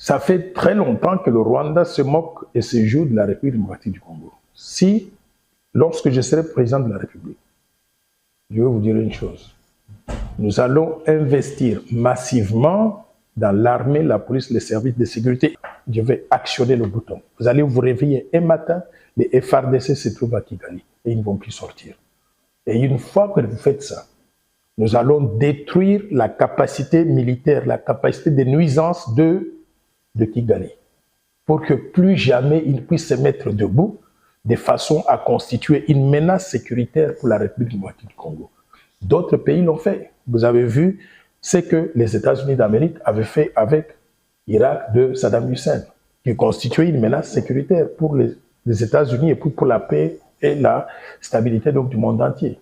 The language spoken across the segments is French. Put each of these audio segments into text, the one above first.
Ça fait très longtemps que le Rwanda se moque et se joue de la République démocratique du Congo. Si, lorsque je serai président de la République, je vais vous dire une chose. Nous allons investir massivement dans l'armée, la police, les services de sécurité. Je vais actionner le bouton. Vous allez vous réveiller un matin, les FARDC se trouvent à Kigali et ils ne vont plus sortir. Et une fois que vous faites ça, nous allons détruire la capacité militaire, la capacité de nuisance de Kigali, pour que plus jamais ils puissent se mettre debout de façon à constituer une menace sécuritaire pour la République démocratique du Congo. D'autres pays l'ont fait. Vous avez vu ce que les États-Unis d'Amérique avaient fait avec l'Irak de Saddam Hussein, qui constituait une menace sécuritaire pour les États-Unis et pour la paix et la stabilité donc, du monde entier.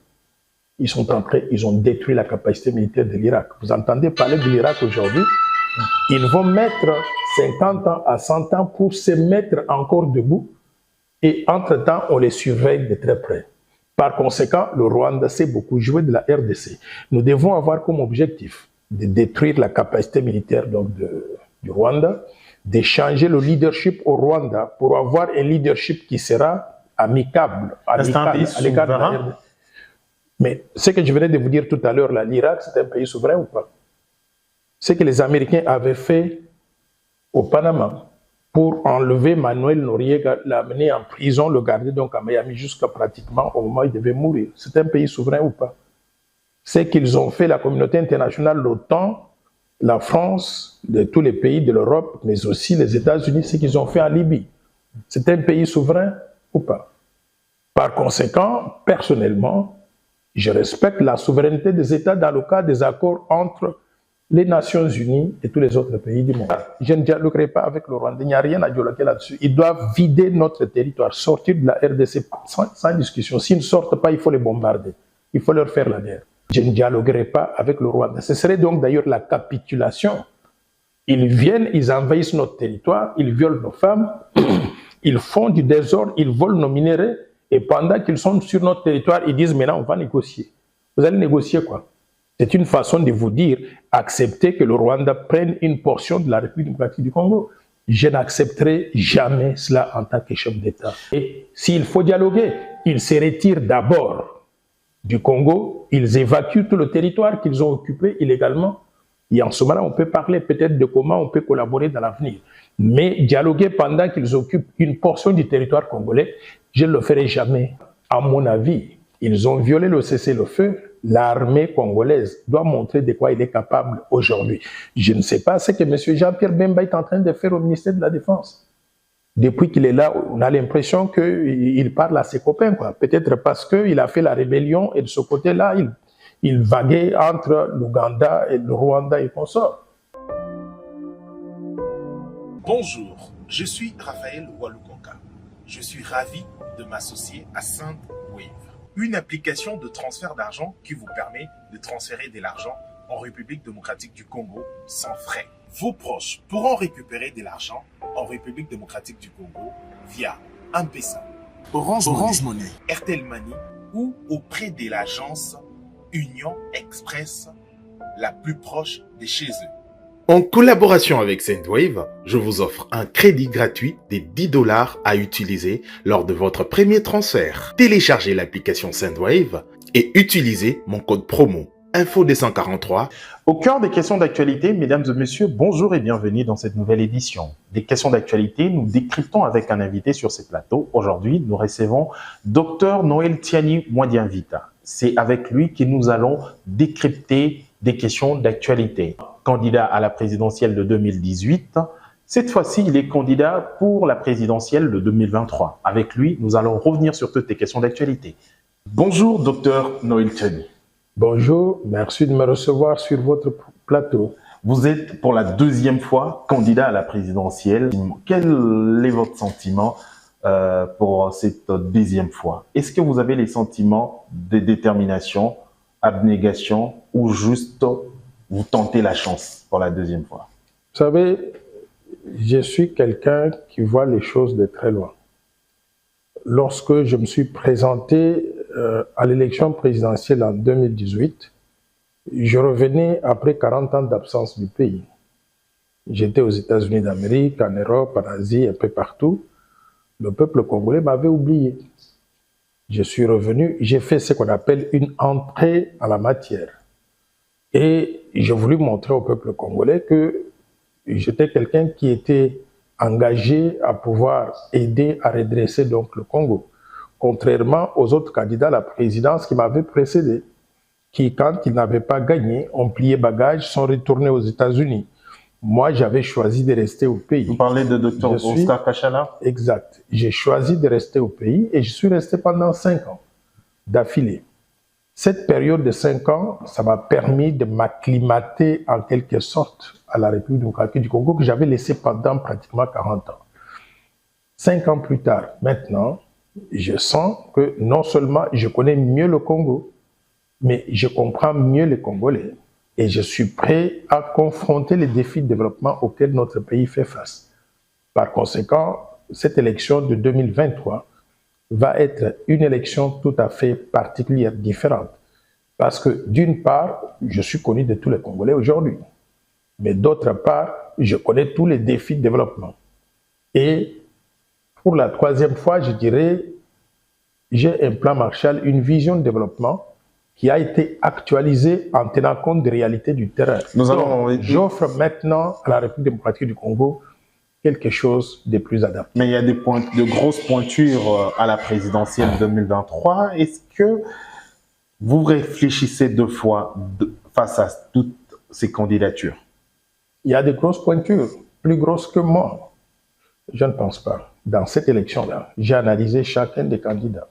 Ils ont détruit la capacité militaire de l'Irak. Vous entendez parler de l'Irak aujourd'hui, ils vont mettre 50 ans à 100 ans pour se mettre encore debout et entre-temps, on les surveille de très près. Par conséquent, le Rwanda s'est beaucoup joué de la RDC. Nous devons avoir comme objectif de détruire la capacité militaire donc, du Rwanda, de changer le leadership au Rwanda pour avoir un leadership qui sera amicable à l'égard de la RDC. Mais ce que je venais de vous dire tout à l'heure, l'Irak, c'est un pays souverain ou pas? Ce que les Américains avaient fait au Panama pour enlever Manuel Noriega, l'amener en prison, le garder donc à Miami jusqu'à pratiquement au moment où il devait mourir. C'est un pays souverain ou pas? Ce qu'ils ont fait, la communauté internationale, l'OTAN, la France, de tous les pays de l'Europe, mais aussi les États-Unis, ce qu'ils ont fait en Libye. C'est un pays souverain ou pas? Par conséquent, personnellement, je respecte la souveraineté des États dans le cas des accords entre les Nations Unies et tous les autres pays du monde. Je ne dialoguerai pas avec le Rwanda, il n'y a rien à dialoguer là-dessus. Ils doivent vider notre territoire, sortir de la RDC sans discussion. S'ils ne sortent pas, il faut les bombarder. Il faut leur faire la guerre. Je ne dialoguerai pas avec le Rwanda. Ce serait donc d'ailleurs la capitulation. Ils viennent, ils envahissent notre territoire, ils violent nos femmes, ils font du désordre, ils volent nos minéraux. Et pendant qu'ils sont sur notre territoire, ils disent maintenant on va négocier. Vous allez négocier quoi? C'est une façon de vous dire accepter que le Rwanda prenne une portion de la République démocratique du Congo. Je n'accepterai jamais cela en tant que chef d'État. Et s'il faut dialoguer, ils se retirent d'abord du Congo, ils évacuent tout le territoire qu'ils ont occupé illégalement. Et en ce moment-là, on peut parler peut-être de comment on peut collaborer dans l'avenir. Mais dialoguer pendant qu'ils occupent une portion du territoire congolais, je ne le ferai jamais. À mon avis, ils ont violé le cessez-le-feu. L'armée congolaise doit montrer de quoi il est capable aujourd'hui. Je ne sais pas ce que M. Jean-Pierre Bemba est en train de faire au ministère de la Défense. Depuis qu'il est là, on a l'impression qu'il parle à ses copains. Peut-être parce qu'il a fait la rébellion et de ce côté-là, il vaguait entre l'Ouganda et le Rwanda et consorts. Bonjour, je suis Raphaël Walukonga. Je suis ravi de m'associer à SendWave, une application de transfert d'argent qui vous permet de transférer de l'argent en République démocratique du Congo sans frais. Vos proches pourront récupérer de l'argent en République démocratique du Congo via M-Pesa, Orange Money, Airtel Money ou auprès de l'agence Union Express la plus proche de chez eux. En collaboration avec SendWave, je vous offre un crédit gratuit de 10 $ à utiliser lors de votre premier transfert. Téléchargez l'application SendWave et utilisez mon code promo Info243. Au cœur des questions d'actualité, mesdames et messieurs, bonjour et bienvenue dans cette nouvelle édition. Des questions d'actualité, nous décryptons avec un invité sur ce plateau. Aujourd'hui, nous recevons Dr Noël Tiani Mwadianvita. C'est avec lui que nous allons décrypter des questions d'actualité. Candidat à la présidentielle de 2018, cette fois-ci, il est candidat pour la présidentielle de 2023. Avec lui, nous allons revenir sur toutes les questions d'actualité. Bonjour, docteur Noël Tiani. Bonjour, merci de me recevoir sur votre plateau. Vous êtes pour la deuxième fois candidat à la présidentielle. Quel est votre sentiment pour cette deuxième fois? Est-ce que vous avez les sentiments de détermination, abnégation ou juste vous tentez la chance pour la deuxième fois? Vous savez, je suis quelqu'un qui voit les choses de très loin. Lorsque je me suis présenté à l'élection présidentielle en 2018, je revenais après 40 ans d'absence du pays. J'étais aux États-Unis d'Amérique, en Europe, en Asie, un peu partout. Le peuple congolais m'avait oublié. Je suis revenu, j'ai fait ce qu'on appelle une entrée en la matière. Et j'ai voulu montrer au peuple congolais que j'étais quelqu'un qui était engagé à pouvoir aider à redresser donc le Congo. Contrairement aux autres candidats à la présidence qui m'avaient précédé, qui, quand ils n'avaient pas gagné, ont plié bagages, sont retournés aux États-Unis. Moi, j'avais choisi de rester au pays. Vous parlez de Dr Oscar Kachala? Exact. J'ai choisi de rester au pays et je suis resté pendant 5 ans d'affilée. Cette période de 5 ans, ça m'a permis de m'acclimater en quelque sorte à la République démocratique du Congo que j'avais laissé pendant pratiquement 40 ans. 5 ans plus tard, maintenant, je sens que non seulement je connais mieux le Congo, mais je comprends mieux les Congolais et je suis prêt à confronter les défis de développement auxquels notre pays fait face. Par conséquent, cette élection de 2023 va être une élection tout à fait particulière, différente. Parce que d'une part, je suis connu de tous les Congolais aujourd'hui. Mais d'autre part, je connais tous les défis de développement. Et pour la troisième fois, je dirais, j'ai un plan Marshall, une vision de développement qui a été actualisée en tenant compte des réalités du terrain. J'offre maintenant à la République démocratique du Congo quelque chose de plus adapté. Mais il y a de grosses pointures à la présidentielle 2023. Est-ce que vous réfléchissez 2 fois face à toutes ces candidatures? Il y a de grosses pointures, plus grosses que moi. Je ne pense pas. Dans cette élection-là, j'ai analysé chacun des candidats.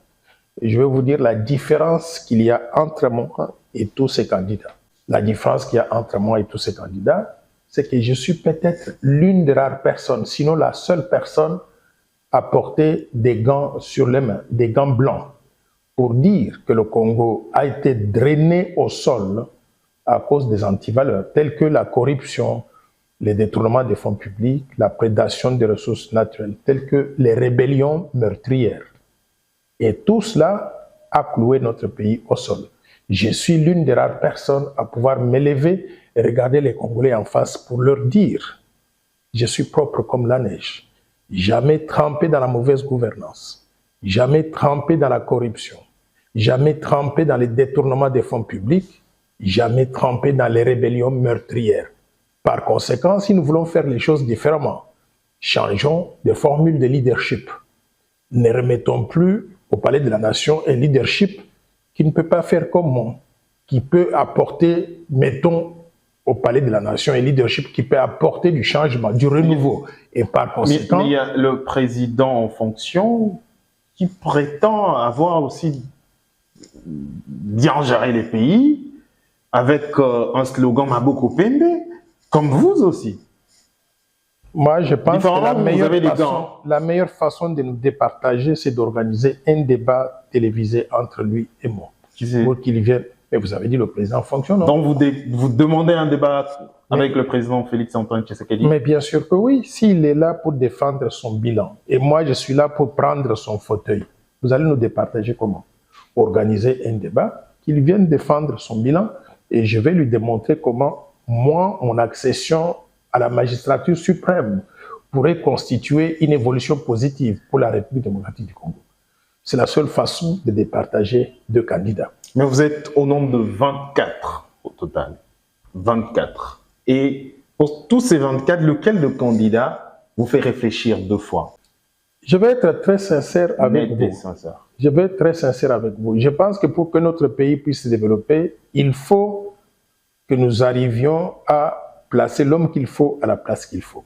Et je vais vous dire la différence qu'il y a entre moi et tous ces candidats. La différence qu'il y a entre moi et tous ces candidats, c'est que je suis peut-être l'une des rares personnes, sinon la seule personne, à porter des gants sur les mains, des gants blancs, pour dire que le Congo a été drainé au sol à cause des antivaleurs, telles que la corruption, les détournements des fonds publics, la prédation des ressources naturelles, telles que les rébellions meurtrières. Et tout cela a cloué notre pays au sol. Je suis l'une des rares personnes à pouvoir m'élever et regarder les Congolais en face pour leur dire « Je suis propre comme la neige, jamais trempé dans la mauvaise gouvernance, jamais trempé dans la corruption, jamais trempé dans les détournements des fonds publics, jamais trempé dans les rébellions meurtrières. Par conséquent, si nous voulons faire les choses différemment, changeons de formule de leadership. Ne remettons plus au palais de la nation un leadership qui ne peut pas faire comme moi, qui peut apporter, mettons, au palais de la nation un leadership qui peut apporter du changement, du renouveau. Et par conséquent... Mais il y a le président en fonction qui prétend avoir aussi bien géré les pays avec un slogan Maboko Pembe, comme vous aussi. Moi, je pense que la meilleure façon de nous départager, c'est d'organiser un débat télévisé entre lui et moi. Pour qu'il vienne. Mais vous avez dit le président en fonction, non? Donc, vous demandez un débat avec le président Félix-Antoine Tshisekedi? Mais bien sûr que oui, s'il est là pour défendre son bilan, et moi je suis là pour prendre son fauteuil, vous allez nous départager comment? Organiser un débat, qu'il vienne défendre son bilan, et je vais lui démontrer comment moi, mon accession à la magistrature suprême pourrait constituer une évolution positive pour la République démocratique du Congo. C'est la seule façon de départager 2 candidats. Mais vous êtes au nombre de 24 au total. 24. Et pour tous ces 24, lequel de candidats vous fait réfléchir 2 fois? Je vais être très sincère avec vous. Je vais être très sincère avec vous. Je pense que pour que notre pays puisse se développer, il faut que nous arrivions à placer l'homme qu'il faut à la place qu'il faut,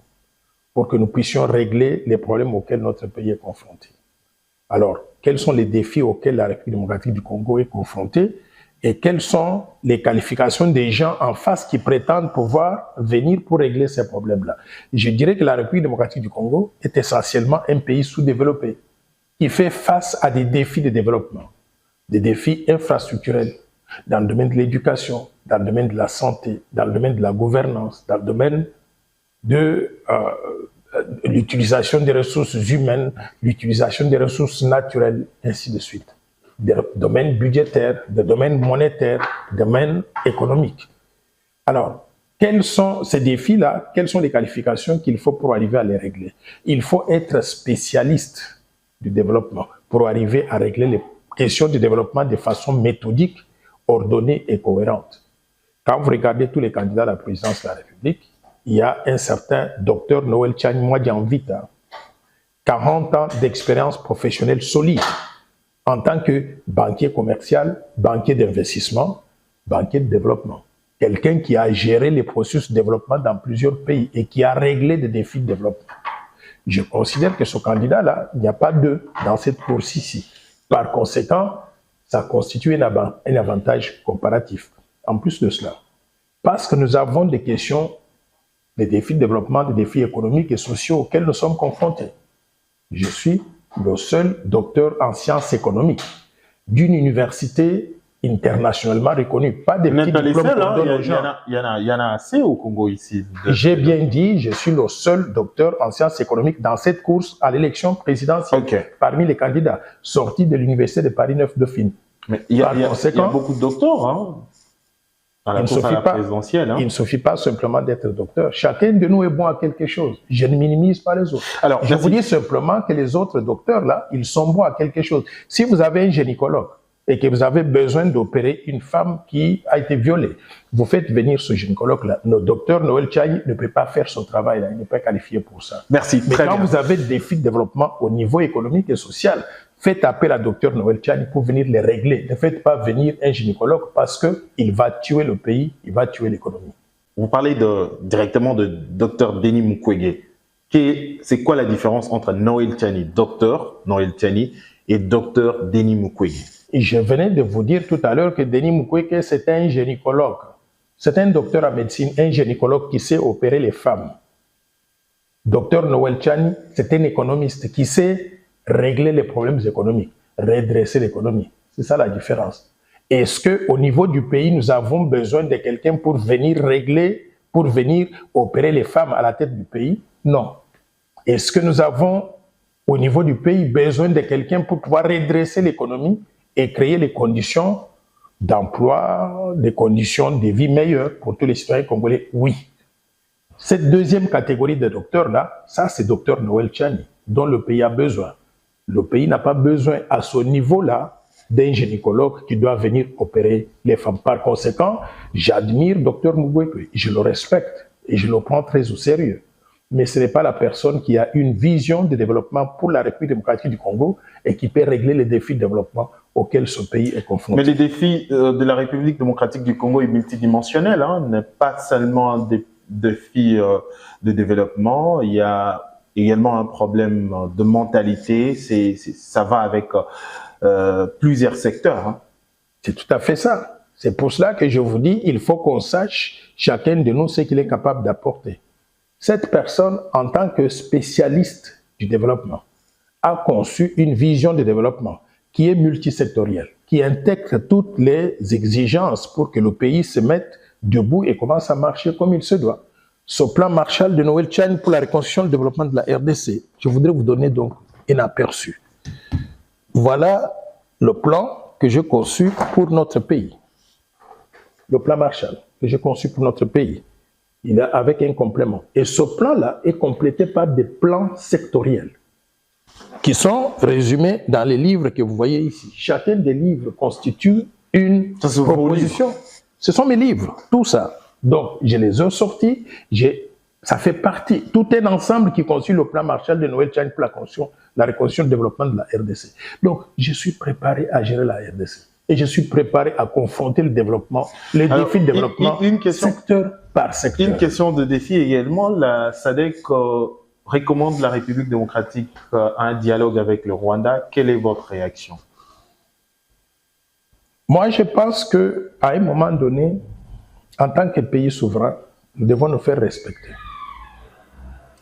pour que nous puissions régler les problèmes auxquels notre pays est confronté. Alors, quels sont les défis auxquels la République démocratique du Congo est confrontée et quelles sont les qualifications des gens en face qui prétendent pouvoir venir pour régler ces problèmes-là? Je dirais que la République démocratique du Congo est essentiellement un pays sous-développé qui fait face à des défis de développement, des défis infrastructurels dans le domaine de l'éducation, dans le domaine de la santé, dans le domaine de la gouvernance, dans le domaine de l'utilisation des ressources humaines, l'utilisation des ressources naturelles, ainsi de suite. Des domaines budgétaires, des domaines monétaires, des domaines économiques. Alors, quels sont ces défis-là? Quelles sont les qualifications qu'il faut pour arriver à les régler? Il faut être spécialiste du développement pour arriver à régler les questions du développement de façon méthodique, ordonnée et cohérente. Quand vous regardez tous les candidats à la présidence de la République, il y a un certain docteur Noël Tchani Mwadjanvita, 40 ans d'expérience professionnelle solide en tant que banquier commercial, banquier d'investissement, banquier de développement. Quelqu'un qui a géré les processus de développement dans plusieurs pays et qui a réglé des défis de développement. Je considère que ce candidat-là, il n'y a pas deux dans cette course ici. Par conséquent, ça constitue un avantage comparatif. En plus de cela, parce que nous avons des questions, des défis de développement, des défis économiques et sociaux auxquels nous sommes confrontés. Je suis le seul docteur en sciences économiques d'une université internationalement reconnue. Pas des petits diplômes qu'on donne aux gens. Il y en a assez au Congo ici. J'ai bien dit, je suis le seul docteur en sciences économiques dans cette course à l'élection présidentielle. Parmi les candidats sortis de l'université de Paris 9 Dauphine. Mais il y a beaucoup de docteurs, hein, à la course à la présidentielle. Hein. Il ne suffit pas simplement d'être docteur. Chacun de nous est bon à quelque chose. Je ne minimise pas les autres. Alors, je vous dis simplement que les autres docteurs, là, ils sont bons à quelque chose. Si vous avez un gynécologue et que vous avez besoin d'opérer une femme qui a été violée, vous faites venir ce gynécologue-là. Notre docteur Noël Tchani ne peut pas faire son travail, là. Il n'est pas qualifié pour ça. Merci. Mais quand vous avez des défis de développement au niveau économique et social, faites appel à docteur Noël Tchani pour venir les régler. Ne faites pas venir un gynécologue parce qu'il va tuer le pays, il va tuer l'économie. Vous parlez directement de docteur Denis Mukwege. C'est quoi la différence entre Noël Tchani, docteur Noël Tchani, et docteur Denis Mukwege? Et je venais de vous dire tout à l'heure que Denis Mukwege, c'est un gynécologue. C'est un docteur en médecine, un gynécologue qui sait opérer les femmes. Docteur Noël Tchani, c'est un économiste qui sait régler les problèmes économiques, redresser l'économie. C'est ça la différence. Est-ce qu'au niveau du pays, nous avons besoin de quelqu'un pour venir régler, pour venir opérer les femmes à la tête du pays? Non. Est-ce que nous avons, au niveau du pays, besoin de quelqu'un pour pouvoir redresser l'économie et créer les conditions d'emploi, des conditions de vie meilleures pour tous les citoyens congolais? Oui. Cette deuxième catégorie de docteurs-là, ça c'est docteur Noël Tchani, dont le pays a besoin. Le pays n'a pas besoin à ce niveau-là d'un gynécologue qui doit venir opérer les femmes. Par conséquent, j'admire Dr Mukwege, je le respecte et je le prends très au sérieux. Mais ce n'est pas la personne qui a une vision de développement pour la République démocratique du Congo et qui peut régler les défis de développement auxquels ce pays est confronté. Mais les défis de la République démocratique du Congo est multidimensionnel, hein, n'est pas seulement des défis de développement, il y a également un problème de mentalité, ça va avec plusieurs secteurs. Hein. C'est tout à fait ça. C'est pour cela que je vous dis, il faut qu'on sache chacun de nous ce qu'il est capable d'apporter. Cette personne, en tant que spécialiste du développement, a conçu une vision de développement qui est multisectorielle, qui intègre toutes les exigences pour que le pays se mette debout et commence à marcher comme il se doit. Ce plan Marshall de Noël Tchani pour la reconstruction et le développement de la RDC, je voudrais vous donner donc un aperçu. Voilà le plan que j'ai conçu pour notre pays. Le plan Marshall que j'ai conçu pour notre pays. Il est avec un complément. Et ce plan-là est complété par des plans sectoriels qui sont résumés dans les livres que vous voyez ici. Chacun des livres constitue une proposition. Ce sont mes livres, tout ça. Donc, je les ai sortis, ça fait partie, tout un ensemble qui constitue le plan Marshall de Noël Tchani pour la reconstruction et le développement de la RDC. Donc, je suis préparé à gérer la RDC. Et je suis préparé à confronter le développement, les défis de développement, secteur par secteur. Une question de défi également, la SADC recommande la République démocratique à un dialogue avec le Rwanda. Quelle est votre réaction? Moi, je pense qu'à un moment donné, en tant que pays souverain, nous devons nous faire respecter.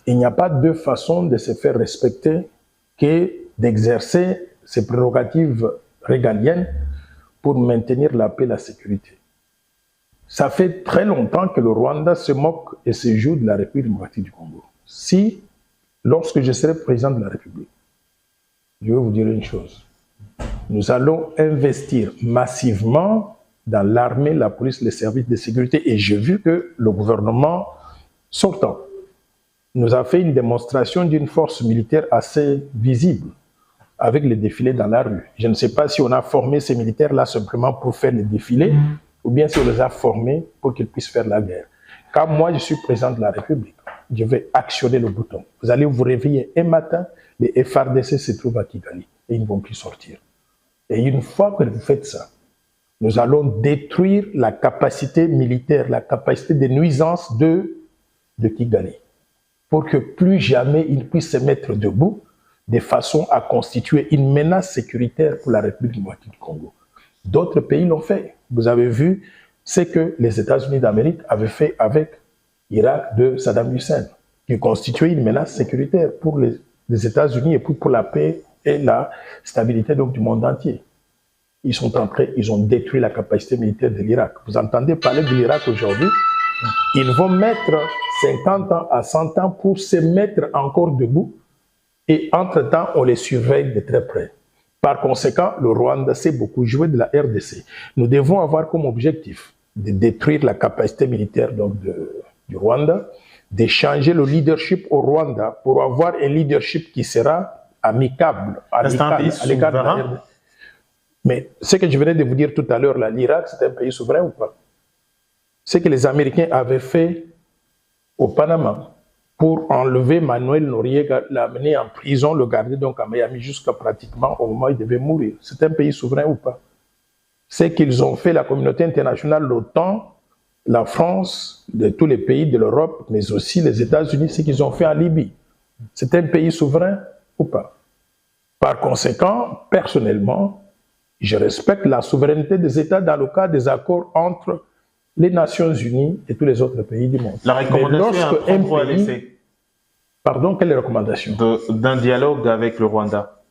Il n'y a pas deux façons de se faire respecter que d'exercer ses prérogatives régaliennes pour maintenir la paix et la sécurité. Ça fait très longtemps que le Rwanda se moque et se joue de la République démocratique du Congo. Si, lorsque je serai président de la République, je vais vous dire une chose. Nous allons investir massivement dans l'armée, la police, les services de sécurité. Et j'ai vu que le gouvernement sortant nous a fait une démonstration d'une force militaire assez visible avec les défilés dans la rue. Je ne sais pas si on a formé ces militaires-là simplement pour faire les défilés ou bien si on les a formés pour qu'ils puissent faire la guerre. Quand moi, je suis président de la République, je vais actionner le bouton. Vous allez vous réveiller un matin, les FARDC se trouvent à Kigali et ils ne vont plus sortir. Et une fois que vous faites ça, nous allons détruire la capacité militaire, la capacité de nuisance de Kigali, pour que plus jamais ils puissent se mettre debout de façon à constituer une menace sécuritaire pour la République démocratique du Congo. D'autres pays l'ont fait. Vous avez vu ce que les États-Unis d'Amérique avaient fait avec l'Irak de Saddam Hussein, qui constituait une menace sécuritaire pour les États-Unis et pour la paix et la stabilité donc, du monde entier. Ils ont détruit la capacité militaire de l'Irak. Vous entendez parler de l'Irak aujourd'hui, ils vont mettre 50 ans à 100 ans pour se mettre encore debout et entre-temps, on les surveille de très près. Par conséquent, le Rwanda s'est beaucoup joué de la RDC. Nous devons avoir comme objectif de détruire la capacité militaire donc, du Rwanda, de changer le leadership au Rwanda pour avoir un leadership qui sera amicable à l'égard de la RDC. Mais ce que je venais de vous dire tout à l'heure, l'Irak, c'est un pays souverain ou pas? Ce que les Américains avaient fait au Panama pour enlever Manuel Noriega, l'amener en prison, le garder donc à Miami jusqu'à pratiquement au moment où il devait mourir. C'est un pays souverain ou pas? Ce qu'ils ont fait, la communauté internationale, l'OTAN, la France, de tous les pays de l'Europe, mais aussi les États-Unis, ce qu'ils ont fait en Libye. C'est un pays souverain ou pas? Par conséquent, personnellement, je respecte la souveraineté des États dans le cadre des accords entre les Nations Unies et tous les autres pays du monde. La recommandation est un pays... Pardon, quelle recommandation? D'un dialogue avec le Rwanda.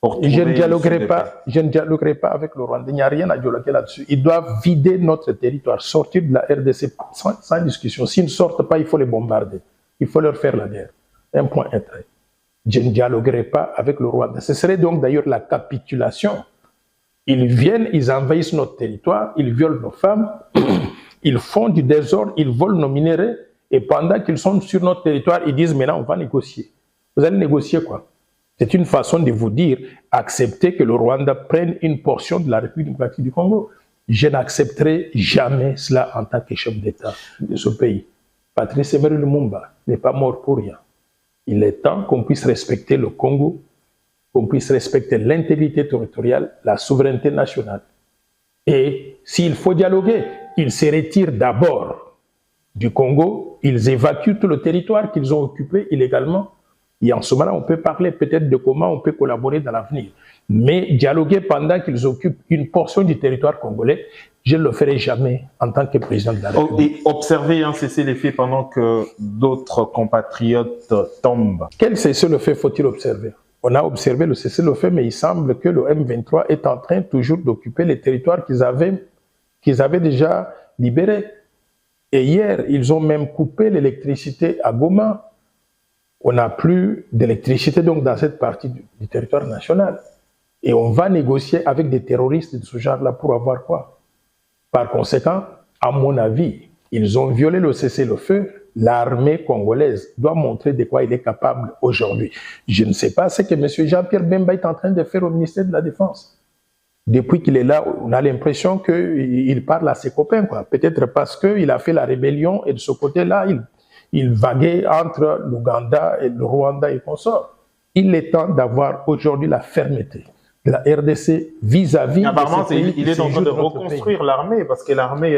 Je ne dialoguerai pas avec le Rwanda. Il n'y a rien à dialoguer là-dessus. Ils doivent vider notre territoire, sortir de la RDC sans discussion. S'ils ne sortent pas, il faut les bombarder. Il faut leur faire la guerre. Un point, un trait. Je ne dialoguerai pas avec le Rwanda. Ce serait donc d'ailleurs la capitulation. Ils viennent, ils envahissent notre territoire, ils violent nos femmes, ils font du désordre, ils volent nos minéraux, et pendant qu'ils sont sur notre territoire, ils disent maintenant on va négocier. Vous allez négocier quoi? C'est une façon de vous dire, acceptez que le Rwanda prenne une portion de la République démocratique du Congo. Je n'accepterai jamais cela en tant que chef d'État de ce pays. Patrice Emery Lumumba n'est pas mort pour rien. Il est temps qu'on puisse respecter le Congo, qu'on puisse respecter l'intégrité territoriale, la souveraineté nationale. Et s'il faut dialoguer, ils se retirent d'abord du Congo, ils évacuent tout le territoire qu'ils ont occupé illégalement. Et en ce moment-là, on peut parler peut-être de comment on peut collaborer dans l'avenir. Mais dialoguer pendant qu'ils occupent une portion du territoire congolais, je ne le ferai jamais en tant que président de la République. Et observer un cessez-le-feu pendant que d'autres compatriotes tombent. Quel cessez-le-feu faut-il observer? On a observé le cessez-le-feu, mais il semble que le M23 est en train toujours d'occuper les territoires qu'ils avaient déjà libérés. Et hier, ils ont même coupé l'électricité à Goma. On n'a plus d'électricité donc dans cette partie du territoire national. Et on va négocier avec des terroristes de ce genre-là pour avoir quoi? Par conséquent, à mon avis, ils ont violé le cessez-le-feu. L'armée congolaise doit montrer de quoi il est capable aujourd'hui. Je ne sais pas ce que M. Jean-Pierre Bemba est en train de faire au ministère de la Défense. Depuis qu'il est là, on a l'impression qu'il parle à ses copains, quoi. Peut-être parce qu'il a fait la rébellion et de ce côté-là, il vaguait entre l'Ouganda et le Rwanda et consorts. Il est temps d'avoir aujourd'hui la fermeté de la RDC vis-à-vis apparemment, de ces pays. Il est en train de reconstruire l'armée parce que l'armée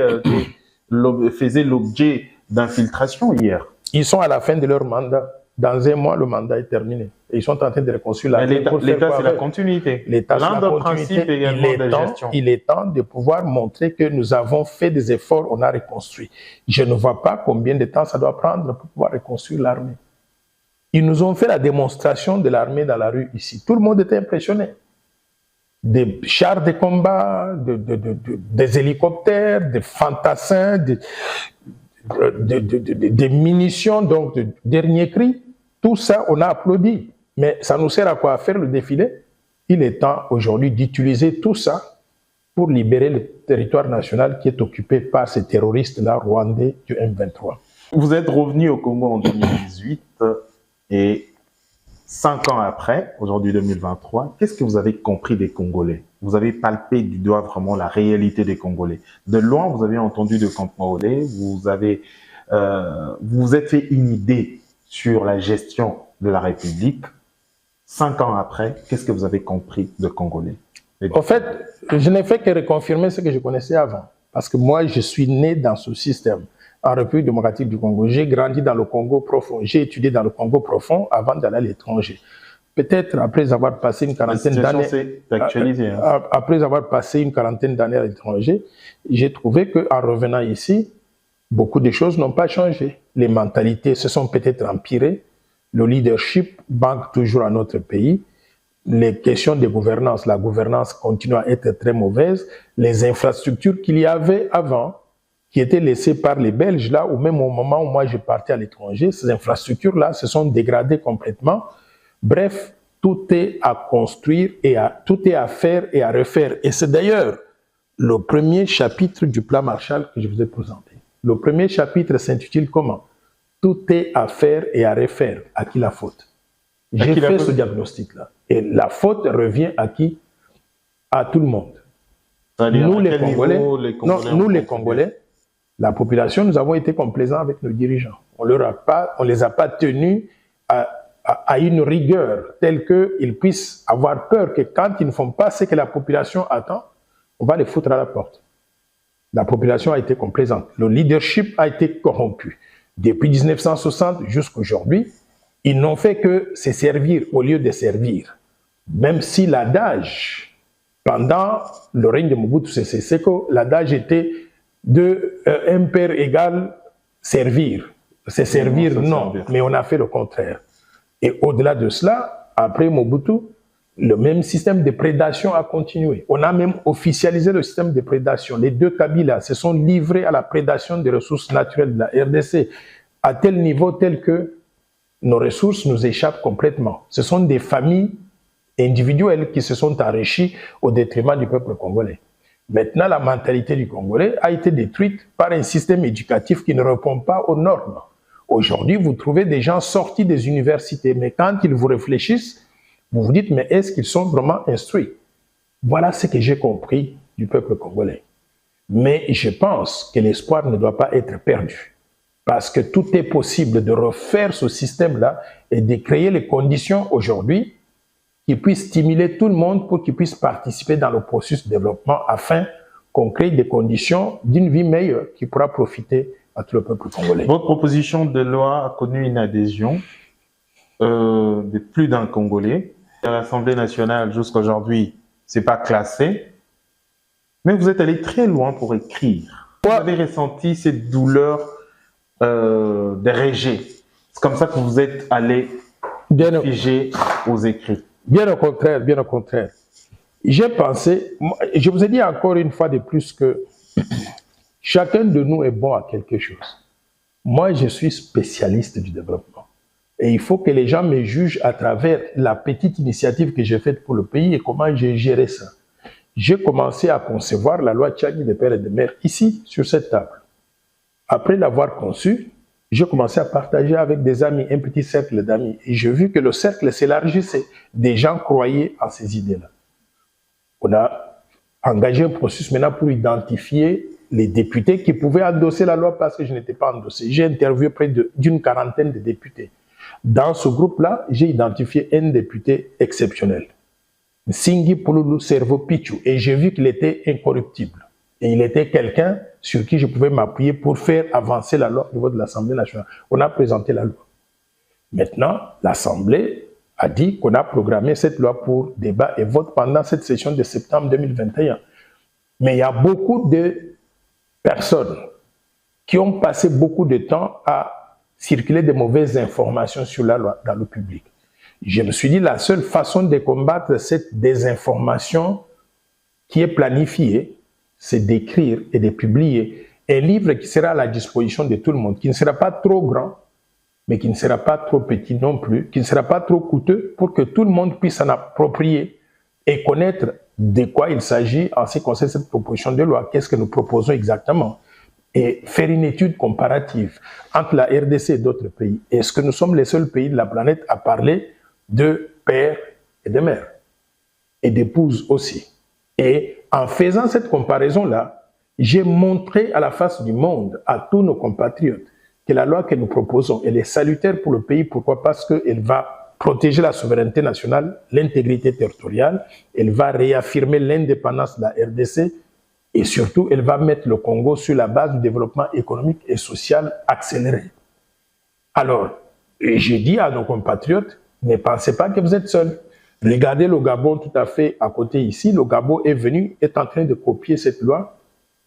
faisait l'objet d'infiltration hier. Ils sont à la fin de leur mandat. Dans un mois, le mandat est terminé. Et ils sont en train de reconstruire l'armée. L'État, c'est la continuité. L'État, c'est la continuité. Il est temps de pouvoir montrer que nous avons fait des efforts, on a reconstruit. Je ne vois pas combien de temps ça doit prendre pour pouvoir reconstruire l'armée. Ils nous ont fait la démonstration de l'armée dans la rue ici. Tout le monde était impressionné. Des chars de combat, des hélicoptères, des fantassins, des munitions, donc de dernier cri. Tout ça, on a applaudi. Mais ça nous sert à quoi? À faire le défilé? Il est temps aujourd'hui d'utiliser tout ça pour libérer le territoire national qui est occupé par ces terroristes-là rwandais du M23. Vous êtes revenu au Congo en 2018 et 5 ans après, aujourd'hui 2023, qu'est-ce que vous avez compris des Congolais? Vous avez palpé du doigt vraiment la réalité des Congolais. De loin, vous avez entendu de Congolais, vous vous êtes fait une idée sur la gestion de la République. 5 ans après, qu'est-ce que vous avez compris de Congolais? En fait, je n'ai fait que reconfirmer ce que je connaissais avant. Parce que moi, je suis né dans ce système. En République démocratique du Congo, j'ai grandi dans le Congo profond. J'ai étudié dans le Congo profond avant d'aller à l'étranger. Peut-être après avoir passé une quarantaine d'années, après avoir passé une quarantaine d'années à l'étranger, j'ai trouvé qu'en revenant ici, beaucoup de choses n'ont pas changé. Les mentalités se sont peut-être empirées. Le leadership manque toujours à notre pays. Les questions de gouvernance, la gouvernance continue à être très mauvaise. Les infrastructures qu'il y avait avant, qui étaient laissées par les Belges, là, ou même au moment où moi je partais à l'étranger, ces infrastructures-là se sont dégradées complètement. Bref, tout est à construire et tout est à faire et à refaire. Et c'est d'ailleurs le premier chapitre du plan Marshall que je vous ai présenté. Le premier chapitre s'intitule comment? Tout est à faire et à refaire. À qui la faute? J'ai fait ce diagnostic-là. Et la faute revient à qui? À tout le monde. Nous les Congolais, nous les Congolais, la population, nous avons été complaisants avec nos dirigeants. On les a pas tenus à une rigueur telle qu'ils puissent avoir peur que quand ils ne font pas ce que la population attend, on va les foutre à la porte. La population a été complaisante. Le leadership a été corrompu. Depuis 1960 jusqu'à aujourd'hui, ils n'ont fait que se servir au lieu de servir. Même si l'adage, pendant le règne de Mobutu Sese Seko, l'adage était de un père égal servir. Se servir, non, mais on a fait le contraire. Et au-delà de cela, après Mobutu, le même système de prédation a continué. On a même officialisé le système de prédation. Les deux Kabila se sont livrés à la prédation des ressources naturelles de la RDC à tel niveau tel que nos ressources nous échappent complètement. Ce sont des familles individuelles qui se sont enrichies au détriment du peuple congolais. Maintenant, la mentalité du Congolais a été détruite par un système éducatif qui ne répond pas aux normes. Aujourd'hui, vous trouvez des gens sortis des universités, mais quand ils vous réfléchissent, vous vous dites, mais est-ce qu'ils sont vraiment instruits? Voilà ce que j'ai compris du peuple congolais. Mais je pense que l'espoir ne doit pas être perdu. Parce que tout est possible de refaire ce système-là et de créer les conditions aujourd'hui qui puissent stimuler tout le monde pour qu'ils puissent participer dans le processus de développement afin qu'on crée des conditions d'une vie meilleure qui pourra profiter à tout le peuple congolais. Votre proposition de loi a connu une adhésion de plus d'un Congolais. À l'Assemblée nationale, jusqu'à aujourd'hui, c'est pas classé. Mais vous êtes allé très loin pour écrire. Vous avez ressenti cette douleur des rejets. C'est comme ça que vous êtes allé figer aux écrits. Bien au contraire, bien au contraire. J'ai pensé, je vous ai dit encore une fois de plus que chacun de nous est bon à quelque chose. Moi, je suis spécialiste du développement. Et il faut que les gens me jugent à travers la petite initiative que j'ai faite pour le pays et comment j'ai géré ça. J'ai commencé à concevoir la loi Tchani des pères et des mères ici, sur cette table. Après l'avoir conçue, j'ai commencé à partager avec des amis, un petit cercle d'amis. Et j'ai vu que le cercle s'élargissait. Des gens croyaient en ces idées-là. On a engagé un processus maintenant pour identifier les députés qui pouvaient endosser la loi parce que je n'étais pas endossé. J'ai interviewé près d'une quarantaine de députés. Dans ce groupe-là, j'ai identifié un député exceptionnel. Singi Pululu Servo Pichu. Et j'ai vu qu'il était incorruptible. Et il était quelqu'un sur qui je pouvais m'appuyer pour faire avancer la loi au niveau de l'Assemblée nationale. On a présenté la loi. Maintenant, l'Assemblée a dit qu'on a programmé cette loi pour débat et vote pendant cette session de septembre 2021. Mais il y a beaucoup de personnes qui ont passé beaucoup de temps à circuler de mauvaises informations sur la loi dans le public. Je me suis dit, la seule façon de combattre cette désinformation qui est planifiée, c'est d'écrire et de publier un livre qui sera à la disposition de tout le monde, qui ne sera pas trop grand, mais qui ne sera pas trop petit non plus, qui ne sera pas trop coûteux pour que tout le monde puisse s'en approprier et connaître de quoi il s'agit en ce qui concerne cette proposition de loi, qu'est-ce que nous proposons exactement, et faire une étude comparative entre la RDC et d'autres pays. Est-ce que nous sommes les seuls pays de la planète à parler de père et de mère, et d'épouse aussi? Et en faisant cette comparaison-là, j'ai montré à la face du monde, à tous nos compatriotes, que la loi que nous proposons, elle est salutaire pour le pays. Pourquoi? Parce qu'elle va protéger la souveraineté nationale, l'intégrité territoriale, elle va réaffirmer l'indépendance de la RDC et surtout, elle va mettre le Congo sur la base du développement économique et social accéléré. Alors, j'ai dit à nos compatriotes, ne pensez pas que vous êtes seuls. Regardez le Gabon tout à fait à côté ici. Le Gabon est en train de copier cette loi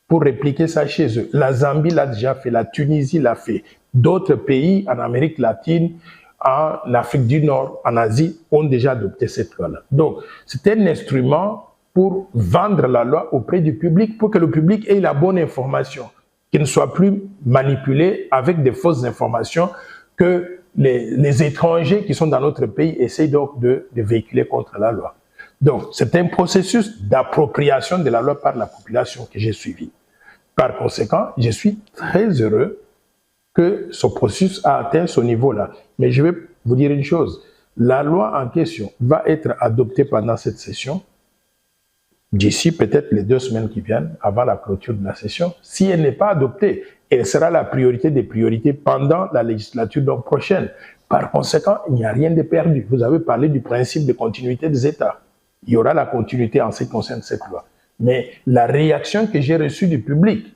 pour répliquer ça chez eux. La Zambie l'a déjà fait, la Tunisie l'a fait. D'autres pays en Amérique latine, en Afrique du Nord, en Asie, ont déjà adopté cette loi-là. Donc, c'est un instrument pour vendre la loi auprès du public, pour que le public ait la bonne information, qu'il ne soit plus manipulé avec des fausses informations que les étrangers qui sont dans notre pays essayent donc de véhiculer contre la loi. Donc, c'est un processus d'appropriation de la loi par la population que j'ai suivi. Par conséquent, je suis très heureux que ce processus a atteint ce niveau-là. Mais je vais vous dire une chose, la loi en question va être adoptée pendant cette session, d'ici peut-être les 2 semaines qui viennent, avant la clôture de la session. Si elle n'est pas adoptée, elle sera la priorité des priorités pendant la législature donc prochaine. Par conséquent, il n'y a rien de perdu. Vous avez parlé du principe de continuité des États. Il y aura la continuité en ce qui concerne cette loi. Mais la réaction que j'ai reçue du public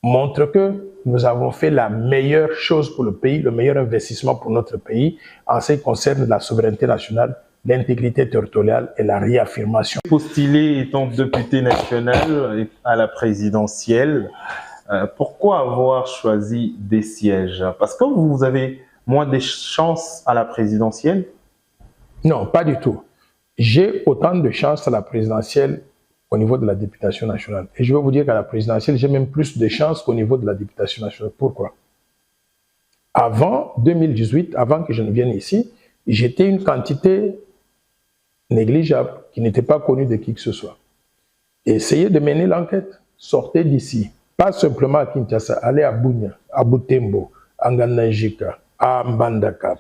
montre que nous avons fait la meilleure chose pour le pays, le meilleur investissement pour notre pays en ce qui concerne la souveraineté nationale, l'intégrité territoriale et la réaffirmation. Postulé étant député national à la présidentielle, pourquoi avoir choisi des sièges? Parce que vous avez moins de chances à la présidentielle? Non, pas du tout. J'ai autant de chances à la présidentielle qu'au niveau de la députation nationale. Et je vais vous dire qu'à la présidentielle, j'ai même plus de chances qu'au niveau de la députation nationale. Pourquoi? Avant 2018, avant que je ne vienne ici, j'étais une quantité négligeable qui n'était pas connue de qui que ce soit. Essayez de mener l'enquête. Sortez d'ici. Pas simplement à Kinshasa, allez à Bunia, à Butembo, à Nganajika, à Mbandaka,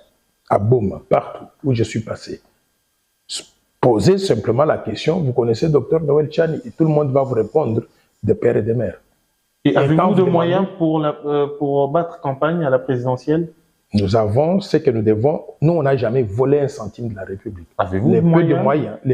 à Boma, partout où je suis passé. Posez simplement la question, vous connaissez Dr Noël Tchani, et tout le monde va vous répondre de père et de mère. Et avez-vous de moyens pour battre campagne à la présidentielle? Nous avons ce que nous devons. Nous, on n'a jamais volé un centime de la République. Avez-vous les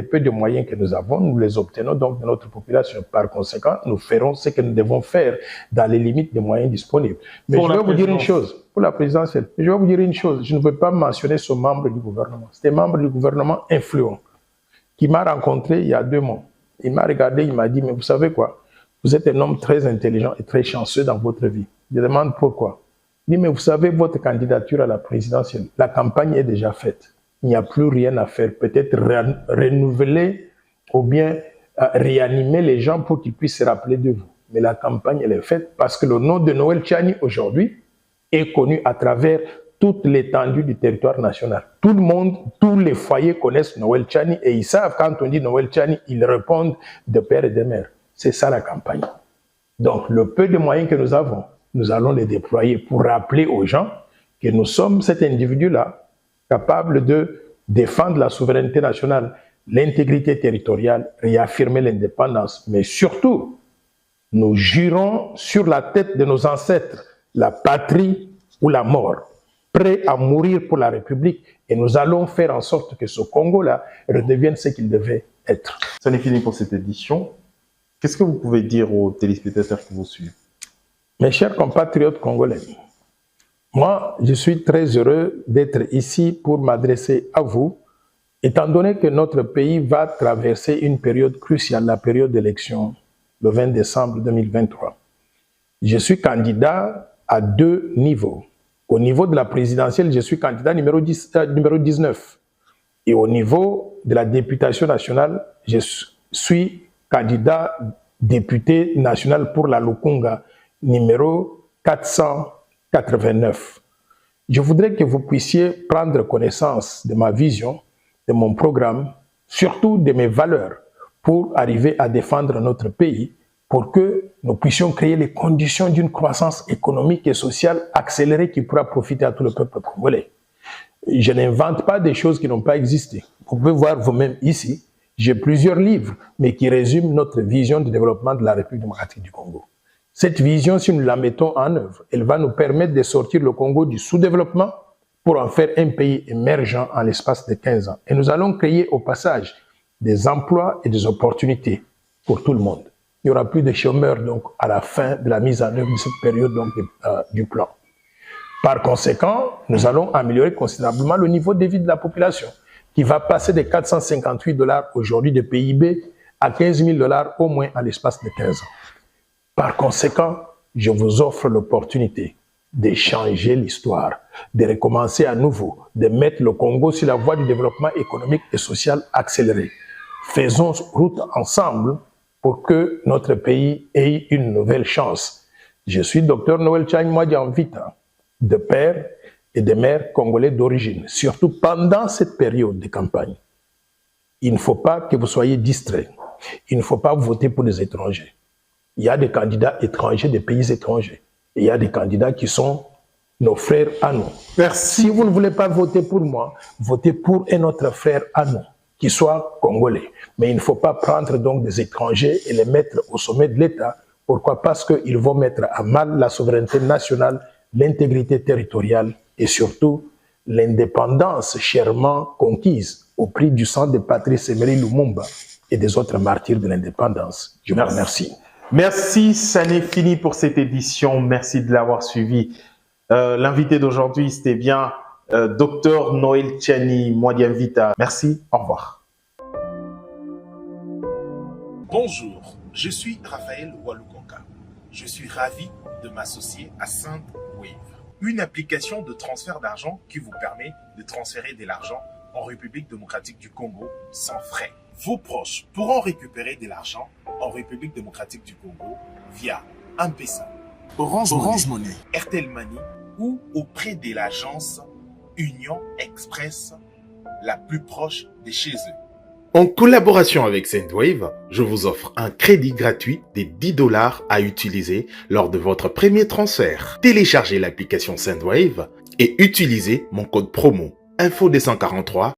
peu de moyens que nous avons, nous les obtenons donc de notre population. Par conséquent, nous ferons ce que nous devons faire dans les limites des moyens disponibles. Mais je vais vous dire une chose, pour la présidentielle, je vais vous dire une chose, je ne veux pas mentionner ce membre du gouvernement. C'est un membre du gouvernement influent qui m'a rencontré il y a 2 mois. Il m'a regardé, il m'a dit, mais vous savez quoi, vous êtes un homme très intelligent et très chanceux dans votre vie. Je demande pourquoi. Il dit, mais vous savez, votre candidature à la présidentielle, la campagne est déjà faite. Il n'y a plus rien à faire. Peut-être renouveler ou bien réanimer les gens pour qu'ils puissent se rappeler de vous. Mais la campagne, elle est faite parce que le nom de Noël Tchani aujourd'hui est connu à travers toute l'étendue du territoire national. Tout le monde, tous les foyers connaissent Noël Tchani et ils savent quand on dit Noël Tchani, ils répondent de père et de mère. C'est ça la campagne. Donc le peu de moyens que nous avons, nous allons les déployer pour rappeler aux gens que nous sommes cet individu-là capable de défendre la souveraineté nationale, l'intégrité territoriale, réaffirmer l'indépendance, mais surtout, nous jurons sur la tête de nos ancêtres la patrie ou la mort, prêts à mourir pour la République, et nous allons faire en sorte que ce Congo-là redevienne ce qu'il devait être. Ça n'est fini pour cette édition. Qu'est-ce que vous pouvez dire aux téléspectateurs qui vous suivent? Mes chers compatriotes congolais, moi, je suis très heureux d'être ici pour m'adresser à vous, étant donné que notre pays va traverser une période cruciale, la période d'élection, le 20 décembre 2023. Je suis candidat à 2 niveaux. Au niveau de la présidentielle, je suis candidat numéro 19. Et au niveau de la députation nationale, je suis candidat député national pour la Lukunga, numéro 489. Je voudrais que vous puissiez prendre connaissance de ma vision, de mon programme, surtout de mes valeurs, pour arriver à défendre notre pays, pour que nous puissions créer les conditions d'une croissance économique et sociale accélérée qui pourra profiter à tout le peuple congolais. Je n'invente pas des choses qui n'ont pas existé. Vous pouvez voir vous-même ici, j'ai plusieurs livres, mais qui résument notre vision de développement de la République démocratique du Congo. Cette vision, si nous la mettons en œuvre, elle va nous permettre de sortir le Congo du sous-développement pour en faire un pays émergent en l'espace de 15 ans. Et nous allons créer au passage des emplois et des opportunités pour tout le monde. Il n'y aura plus de chômeurs donc, à la fin de la mise en œuvre de cette période donc, du plan. Par conséquent, nous allons améliorer considérablement le niveau de vie de la population, qui va passer de 458 $ aujourd'hui de PIB à 15 000 $ au moins en l'espace de 15 ans. Par conséquent, je vous offre l'opportunité de changer l'histoire, de recommencer à nouveau, de mettre le Congo sur la voie du développement économique et social accéléré. Faisons route ensemble pour que notre pays ait une nouvelle chance. Je suis Dr Noël Tchani Mwadiamvita, de père et de mère congolais d'origine, surtout pendant cette période de campagne. Il ne faut pas que vous soyez distraits. Il ne faut pas voter pour des étrangers. Il y a des candidats étrangers, des pays étrangers. Et il y a des candidats qui sont nos frères à nous. Si vous ne voulez pas voter pour moi, votez pour un autre frère à nous, qui soit congolais. Mais il ne faut pas prendre donc des étrangers et les mettre au sommet de l'État. Pourquoi? Parce qu'ils vont mettre à mal la souveraineté nationale, l'intégrité territoriale et surtout l'indépendance chèrement conquise au prix du sang de Patrice Emery Lumumba et des autres martyrs de l'indépendance. Je vous remercie. Merci, ça n'est fini pour cette édition. Merci de l'avoir suivi. L'invité d'aujourd'hui, c'était bien Dr Noël Tchani Mwadiamvita. Merci, au revoir. Bonjour, je suis Raphaël Walukonka. Je suis ravi de m'associer à SendWave, une application de transfert d'argent qui vous permet de transférer de l'argent en République démocratique du Congo sans frais. Vos proches pourront récupérer de l'argent en République démocratique du Congo via M-Pesa, Orange Money, Airtel Money ou auprès de l'agence Union Express la plus proche de chez eux. En collaboration avec SendWave, je vous offre un crédit gratuit de 10 $ à utiliser lors de votre premier transfert. Téléchargez l'application SendWave et utilisez mon code promo Info243